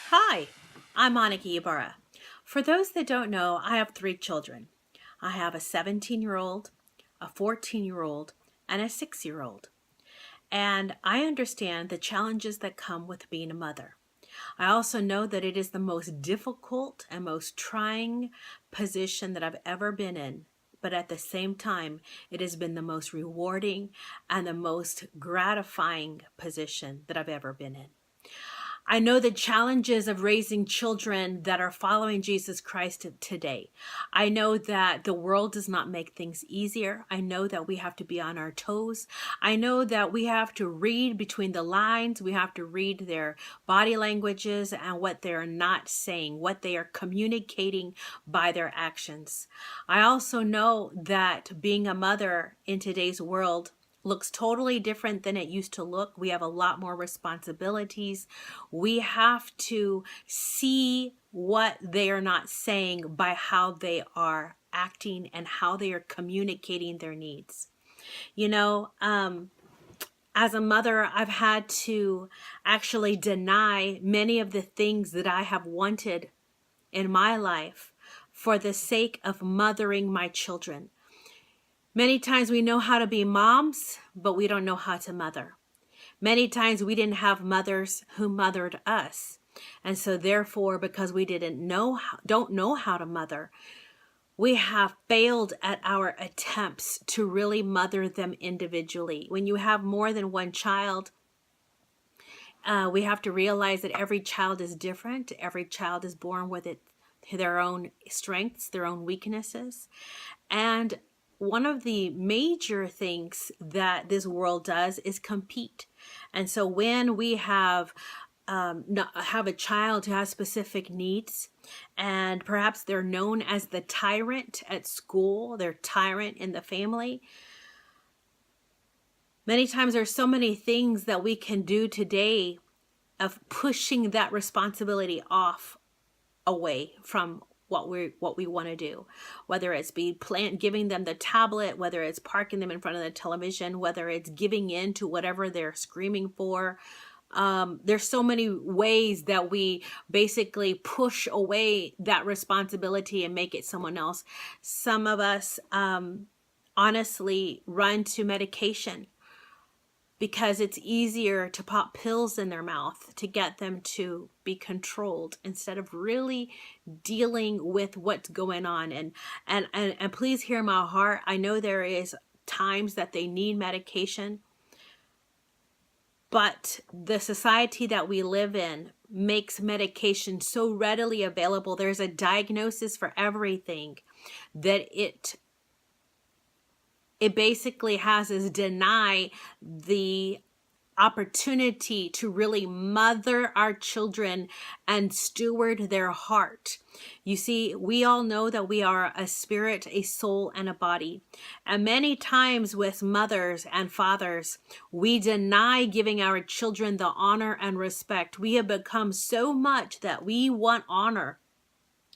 Hi, I'm Monica Ibarra. For those that don't know, I have three children. I have a 17-year-old, a 14-year-old, and a 6-year-old. And I understand the challenges that come with being a mother. I also know that it is the most difficult and most trying position that I've ever been in. But at the same time, it has been the most rewarding and the most gratifying position that I've ever been in. I know the challenges of raising children that are following Jesus Christ today. I know that the world does not make things easier. I know that we have to be on our toes. I know that we have to read between the lines. We have to read their body languages and what they're not saying, what they are communicating by their actions. I also know that being a mother in today's world looks totally different than it used to look. We have a lot more responsibilities. We have to see what they are not saying by how they are acting and how they are communicating their needs. You know, as a mother, I've had to actually deny many of the things that I have wanted in my life for the sake of mothering my children. Many times we know how to be moms, but we don't know how to mother. Many times we didn't have mothers who mothered us. And so therefore, because we don't know how to mother, we have failed at our attempts to really mother them individually. When you have more than one child, we have to realize that every child is different. Every child is born with their own strengths, their own weaknesses. And one of the major things that this world does is compete. And so when we have a child who has specific needs, and perhaps they're known as the tyrant at school, they're tyrant in the family. Many times there's so many things that we can do today of pushing that responsibility off away from what we want to do, whether it's giving them the tablet, whether it's parking them in front of the television, whether it's giving in to whatever they're screaming for. There's so many ways that we basically push away that responsibility and make it someone else. Some of us honestly run to medication because it's easier to pop pills in their mouth to get them to be controlled instead of really dealing with what's going on. And please hear my heart. I know there is times that they need medication, but the society that we live in makes medication so readily available. There's a diagnosis for everything that it basically has us deny the opportunity to really mother our children and steward their heart. You see, we all know that we are a spirit, a soul, and a body. And many times with mothers and fathers, we deny giving our children the honor and respect. We have become so much that we want honor.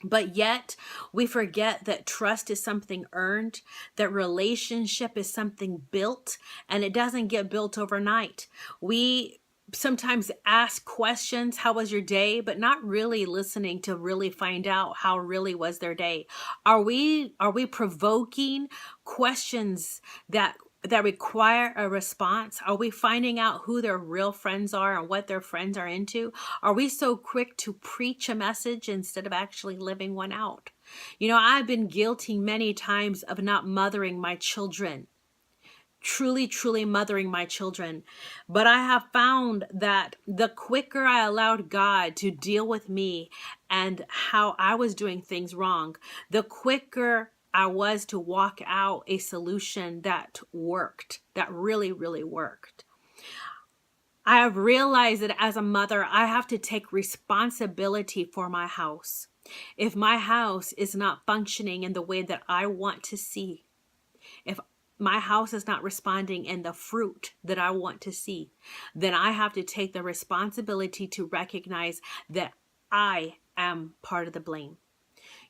But yet we forget that trust is something earned, that relationship is something built, and it doesn't get built overnight. We sometimes ask questions, how was your day? But not really listening to really find out how really was their day. Are we provoking questions that require a response? Are we finding out who their real friends are and what their friends are into? Are we so quick to preach a message instead of actually living one out? You know, I've been guilty many times of not mothering my children, truly mothering my children. But I have found that the quicker I allowed God to deal with me and how I was doing things wrong, the quicker I was to walk out a solution that worked, that really worked. I have realized that as a mother, I have to take responsibility for my house. If my house is not functioning in the way that I want to see, if my house is not responding in the fruit that I want to see, then I have to take the responsibility to recognize that I am part of the blame.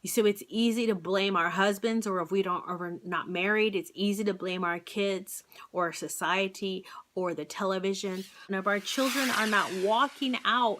So it's easy to blame our husbands, or if we're not married, it's easy to blame our kids or society or the television. And if our children are not walking out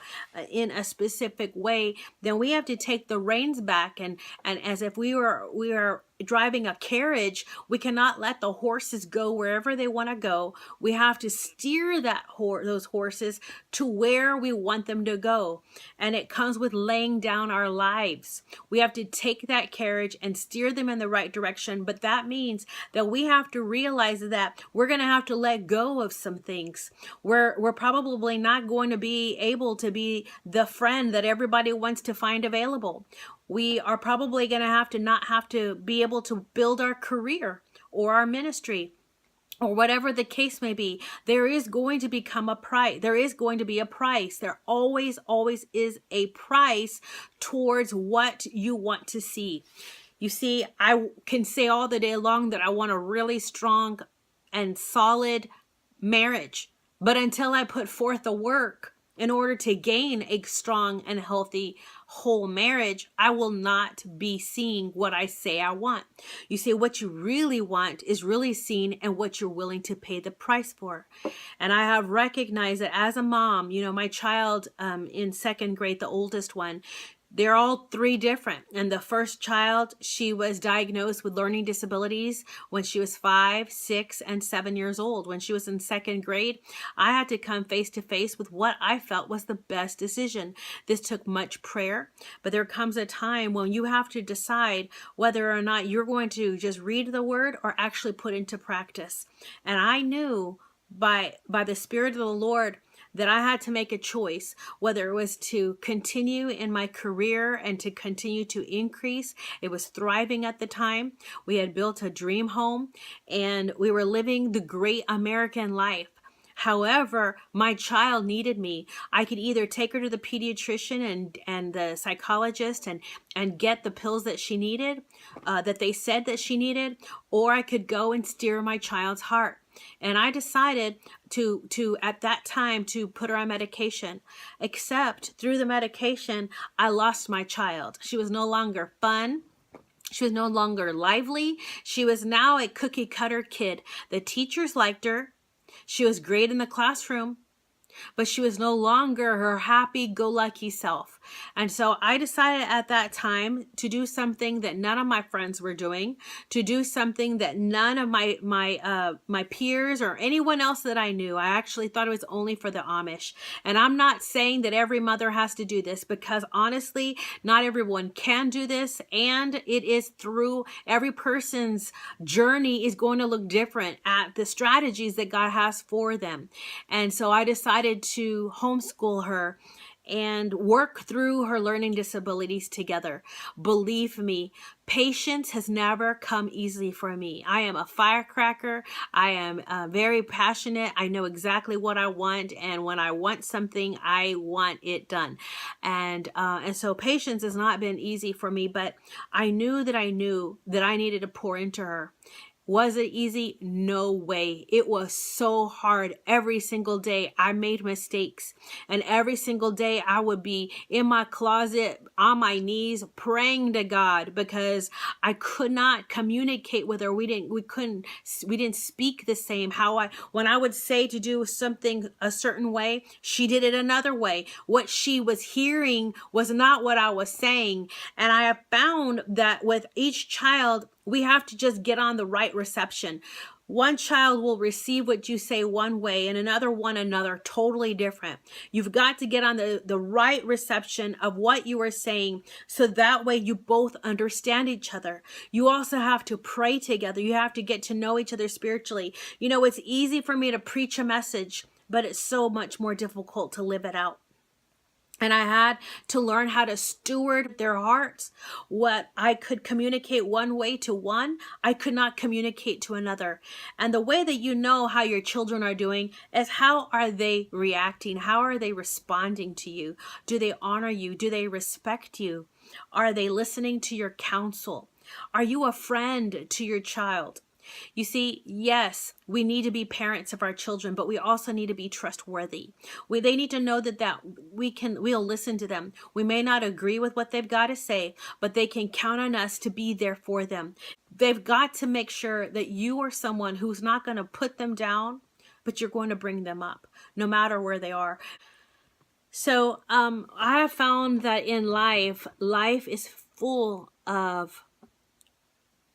in a specific way, then we have to take the reins back, and as if we are driving a carriage, we cannot let the horses go wherever they want to go. We have to steer those horses to where we want them to go. And it comes with laying down our lives. We have to take that carriage and steer them in the right direction. But that means that we have to realize that we're going to have to let go of some things. We're probably not going to be able to be the friend that everybody wants to find available. We are probably going to not have to be able to build our career or our ministry, or whatever the case may be. There is going to become a price. There is going to be a price. There always is a price towards what you want to see. You see, I can say all the day long that I want a really strong and solid marriage, but until I put forth the work in order to gain a strong and healthy whole marriage, I will not be seeing what I say I want. You see, what you really want is really seen and what you're willing to pay the price for. And I have recognized that as a mom, my child in second grade, the oldest one, they're all three different. And the first child, she was diagnosed with learning disabilities when she was 5, 6, and 7 years old. When she was in second grade, I had to come face to face with what I felt was the best decision. This took much prayer, but there comes a time when you have to decide whether or not you're going to just read the word or actually put into practice. And I knew by the Spirit of the Lord that I had to make a choice, whether it was to continue in my career and to continue to increase. It was thriving at the time. We had built a dream home and we were living the great American life. However, my child needed me. I could either take her to the pediatrician and the psychologist and get the pills that she needed, that they said that she needed, or I could go and steer my child's heart. And I decided to at that time to put her on medication, except through the medication, I lost my child. She was no longer fun. She was no longer lively. She was now a cookie cutter kid. The teachers liked her. She was great in the classroom, but she was no longer her happy-go-lucky self. And so I decided at that time to do something that none of my friends were doing, to do something that none of my peers or anyone else that I knew. I actually thought it was only for the Amish. And I'm not saying that every mother has to do this, because honestly, not everyone can do this. And it is through every person's journey is going to look different at the strategies that God has for them. And so I decided to homeschool her and work through her learning disabilities together. Believe me, patience has never come easily for me. I am a firecracker. I am very passionate. I know exactly what I want, and when I want something, I want it done. And so patience has not been easy for me, but I knew that I needed to pour into her. Was it easy? No way. It was so hard. Every single day I made mistakes, and every single day I would be in my closet on my knees praying to God because I could not communicate with her. We didn't speak the same. When I would say to do something a certain way, she did it another way. What she was hearing was not what I was saying. And I have found that with each child, we have to just get on the right reception. One child will receive what you say one way and another totally different. You've got to get on the right reception of what you are saying, so that way you both understand each other. You also have to pray together. You have to get to know each other spiritually. It's easy for me to preach a message, but it's so much more difficult to live it out. And I had to learn how to steward their hearts. What I could communicate one way to one, I could not communicate to another. And the way that you know how your children are doing is how are they reacting? How are they responding to you? Do they honor you? Do they respect you? Are they listening to your counsel? Are you a friend to your child? You see, yes, we need to be parents of our children, but we also need to be trustworthy. They need to know that we'll listen to them. We may not agree with what they've got to say, but they can count on us to be there for them. They've got to make sure that you are someone who's not going to put them down, but you're going to bring them up, no matter where they are. So I have found that in life is full of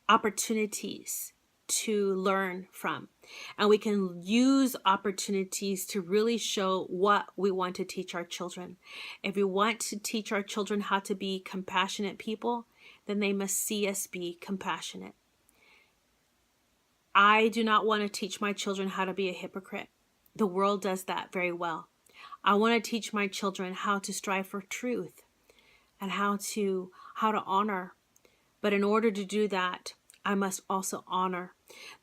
opportunities to learn from, and we can use opportunities to really show what we want to teach our children. If we want to teach our children how to be compassionate people, then they must see us be compassionate. I do not want to teach my children how to be a hypocrite. The world does that very well. I want to teach my children how to strive for truth and how to honor. But in order to do that, I must also honor.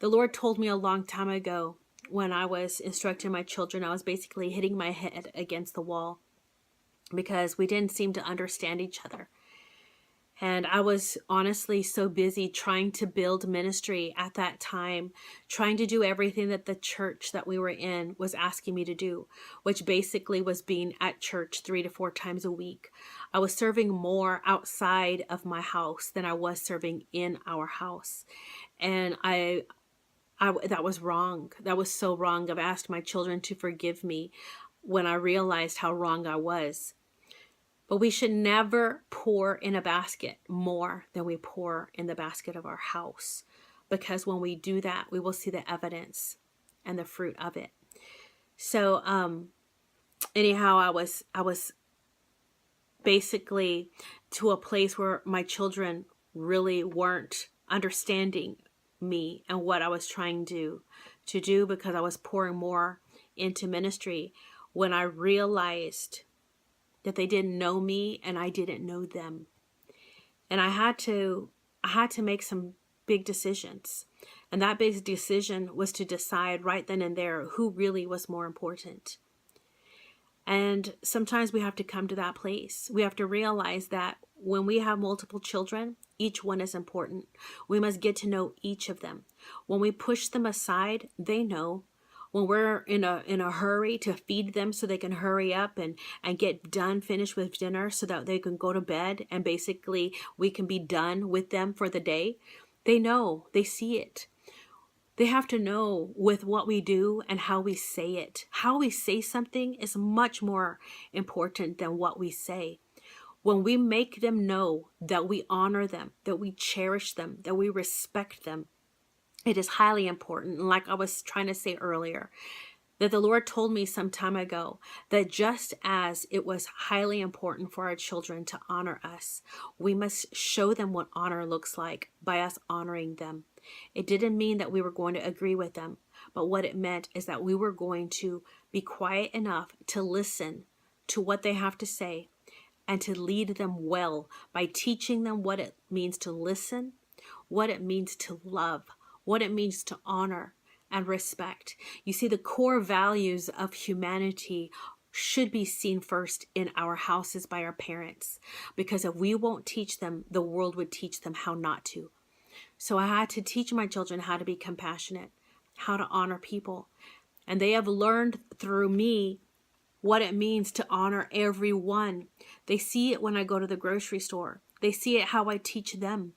The Lord told me a long time ago when I was instructing my children, I was basically hitting my head against the wall because we didn't seem to understand each other. And I was honestly so busy trying to build ministry at that time, trying to do everything that the church that we were in was asking me to do, which basically was being at church 3 to 4 times a week. I was serving more outside of my house than I was serving in our house. And I that was wrong. That was so wrong. I've asked my children to forgive me when I realized how wrong I was. But we should never pour in a basket more than we pour in the basket of our house. Because when we do that, we will see the evidence and the fruit of it. So anyhow, I was basically to a place where my children really weren't understanding me and what I was trying to do because I was pouring more into ministry when I realized that they didn't know me and I didn't know them. And I had to make some big decisions. And that big decision was to decide right then and there who really was more important. And sometimes we have to come to that place. We have to realize that when we have multiple children, each one is important. We must get to know each of them. When we push them aside, they know. When we're in a hurry to feed them so they can hurry up and get done, finish with dinner so that they can go to bed and basically we can be done with them for the day, they know, they see it. They have to know with what we do and how we say it. How we say something is much more important than what we say. When we make them know that we honor them, that we cherish them, that we respect them, it is highly important. And like I was trying to say earlier, that the Lord told me some time ago that just as it was highly important for our children to honor us, we must show them what honor looks like by us honoring them. It didn't mean that we were going to agree with them, but what it meant is that we were going to be quiet enough to listen to what they have to say and to lead them well by teaching them what it means to listen, what it means to love, what it means to honor and respect. You see, the core values of humanity should be seen first in our houses by our parents, because if we won't teach them, the world would teach them how not to. So I had to teach my children how to be compassionate, how to honor people. And they have learned through me what it means to honor everyone. They see it when I go to the grocery store. They see it how I teach them.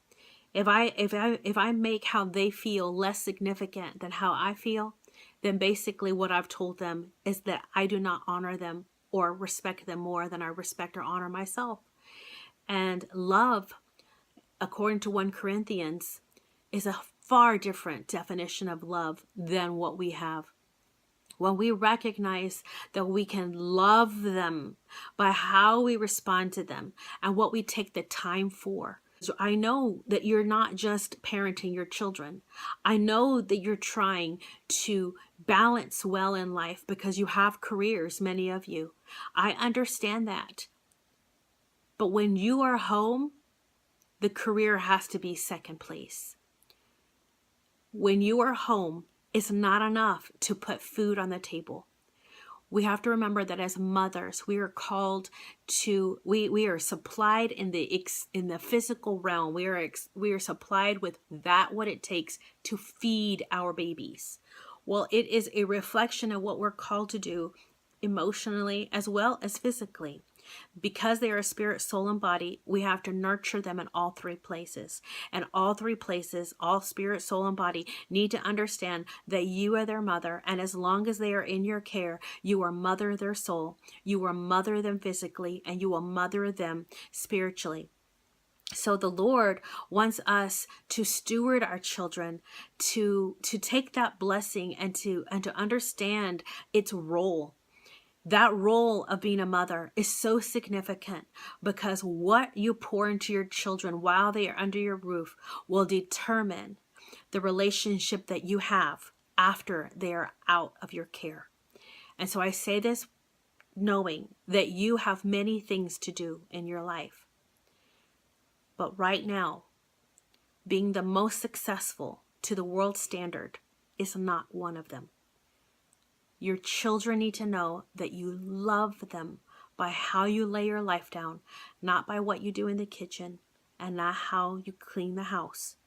If I make how they feel less significant than how I feel, then basically what I've told them is that I do not honor them or respect them more than I respect or honor myself. And love, according to 1 Corinthians, is a far different definition of love than what we have. When we recognize that we can love them by how we respond to them and what we take the time for. So I know that you're not just parenting your children. I know that you're trying to balance well in life because you have careers, many of you. I understand that. But when you are home, the career has to be second place. When you are home, it's not enough to put food on the table. We have to remember that as mothers, we are called to, we are supplied in the physical realm. We are supplied with that what it takes to feed our babies. Well, it is a reflection of what we're called to do emotionally as well as physically. Because they are spirit, soul, and body, we have to nurture them in all three places. And all three places, all spirit, soul, and body, need to understand that you are their mother. And as long as they are in your care, you are mother their soul, you will mother them physically, and you will mother them spiritually. So the Lord wants us to steward our children, to take that blessing and to understand its role. That role of being a mother is so significant, because what you pour into your children while they are under your roof will determine the relationship that you have after they are out of your care. And so I say this knowing that you have many things to do in your life. But right now, being the most successful to the world standard is not one of them. Your children need to know that you love them by how you lay your life down, not by what you do in the kitchen, and not how you clean the house,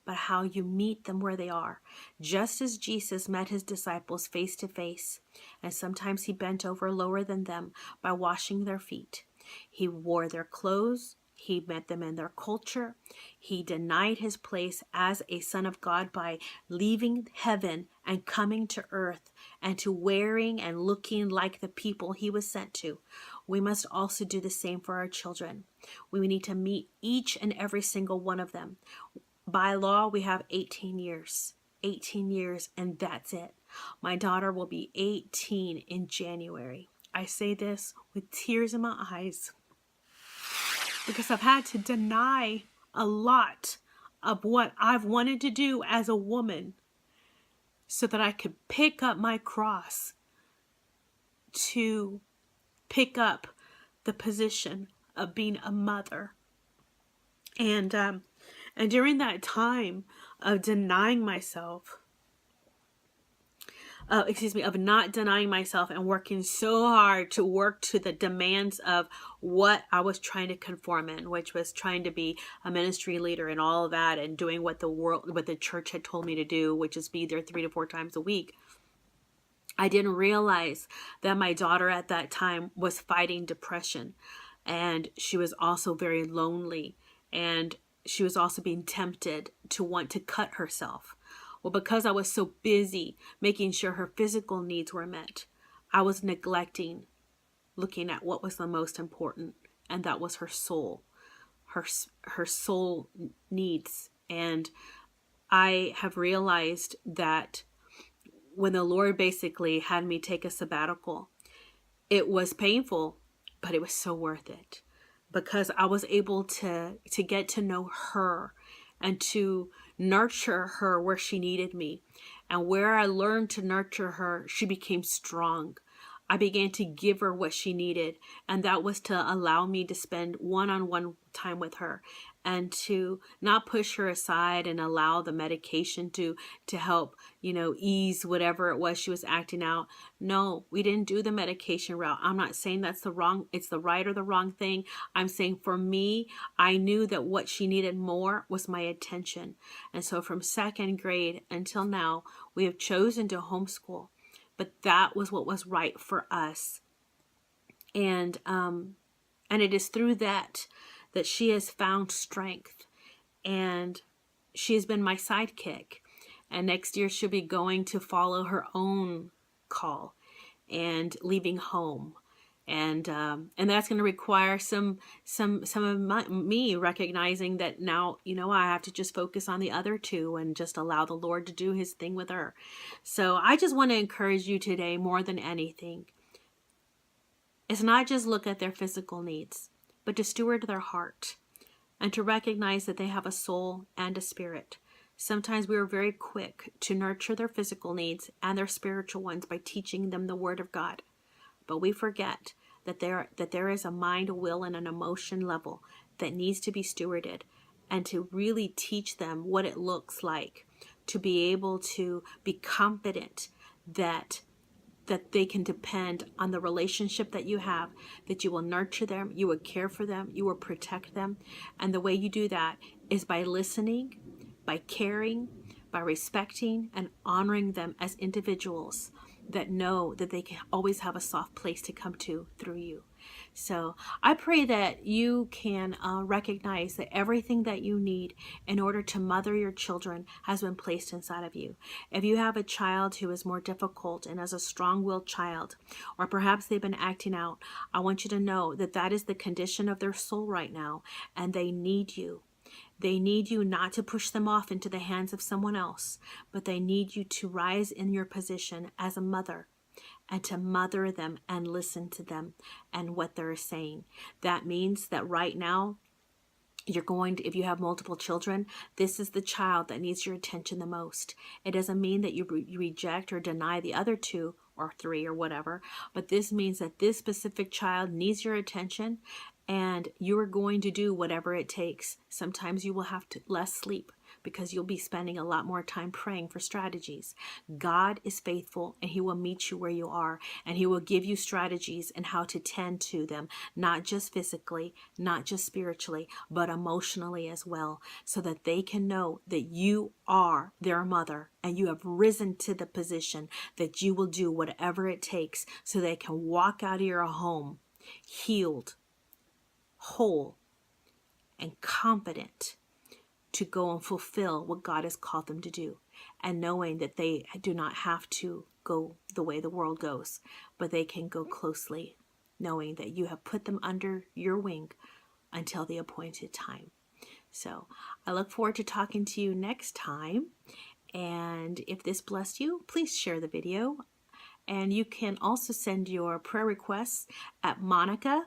but how you meet them where they are. Just as Jesus met his disciples face to face, and sometimes he bent over lower than them by washing their feet. He wore their clothes. He met them in their culture. He denied his place as a son of God by leaving heaven and coming to earth and to wearing and looking like the people he was sent to. We must also do the same for our children. We need to meet each and every single one of them. By law, we have 18 years. 18 years, and that's it. My daughter will be 18 in January. I say this with tears in my eyes, because I've had to deny a lot of what I've wanted to do as a woman so that I could pick up my cross to pick up the position of being a mother. And during that time of denying myself, of not denying myself and working so hard to work to the demands of what I was trying to conform in, which was trying to be a ministry leader and all of that, and doing what the church had told me to do, which is be there 3 to 4 times a week. I didn't realize that my daughter at that time was fighting depression, and she was also very lonely, and she was also being tempted to want to cut herself. Well, because I was so busy making sure her physical needs were met, I was neglecting looking at what was the most important, and that was her soul, her soul needs. And I have realized that when the Lord basically had me take a sabbatical, it was painful, but it was so worth it, because I was able to get to know her and to nurture her where she needed me. And where I learned to nurture her, she became strong. I began to give her what she needed, and that was to allow me to spend one-on-one time with her and to not push her aside and allow the medication to help, ease whatever it was she was acting out. No, we didn't do the medication route. I'm not saying it's the right or the wrong thing. I'm saying for me, I knew that what she needed more was my attention. And so from 2nd grade until now, we have chosen to homeschool. But that was what was right for us. And it is through that she has found strength. And she has been my sidekick. And next year she'll be going to follow her own call and leaving home. And that's going to require some of me recognizing that now, I have to just focus on the other two and just allow the Lord to do his thing with her. So I just want to encourage you today more than anything. It's not just look at their physical needs, but to steward their heart and to recognize that they have a soul and a spirit. Sometimes we are very quick to nurture their physical needs and their spiritual ones by teaching them the Word of God. But we forget that there is a mind, a will, and an emotion level that needs to be stewarded, and to really teach them what it looks like to be able to be confident that that they can depend on the relationship that you have, that you will nurture them, you will care for them, you will protect them. And the way you do that is by listening, by caring, by respecting and honoring them as individuals that know that they can always have a soft place to come to through you. So I pray that you can recognize that everything that you need in order to mother your children has been placed inside of you. If you have a child who is more difficult and as a strong-willed child, or perhaps they've been acting out, I want you to know that that is the condition of their soul right now, and they need you. They need you not to push them off into the hands of someone else, but they need you to rise in your position as a mother and to mother them and listen to them and what they're saying. That means that right now, you're going to, if you have multiple children, this is the child that needs your attention the most. It doesn't mean that you reject or deny the other two or three or whatever, but this means that this specific child needs your attention, and you are going to do whatever it takes. Sometimes you will have less sleep because you'll be spending a lot more time praying for strategies. God is faithful, and he will meet you where you are, and he will give you strategies and how to tend to them, not just physically, not just spiritually, but emotionally as well, so that they can know that you are their mother and you have risen to the position that you will do whatever it takes so they can walk out of your home healed, whole, and confident to go and fulfill what God has called them to do, and knowing that they do not have to go the way the world goes, but they can go closely, knowing that you have put them under your wing until the appointed time. So I look forward to talking to you next time, and if this blessed you, please share the video, and you can also send your prayer requests at Monica,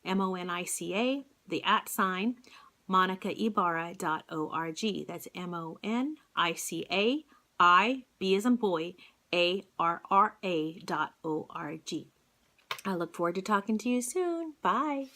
MONICA, the @ MonicaIbarra.org. That's MONICA, B as in boy, ARRA.org. I look forward to talking to you soon. Bye.